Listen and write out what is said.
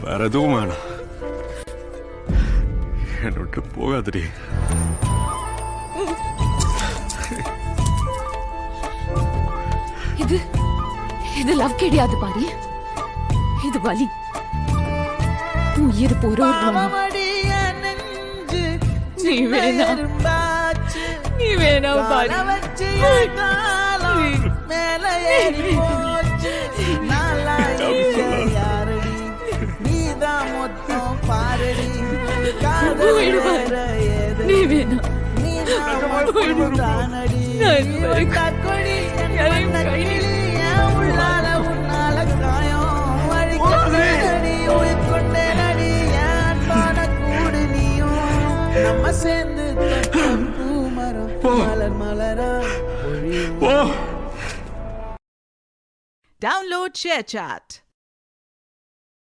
வேற எதுவும் வேணாம். என்னை விட்டு போகாதடி. இது இது லவ் கிடையாது பாரி, இது வலி. உயிர் போற நீ வேணாம், நீ வேணாம் பாரி. நீ வேணாம், நம்ம சேர்ந்து மலர் மலரா. Download ShareChat.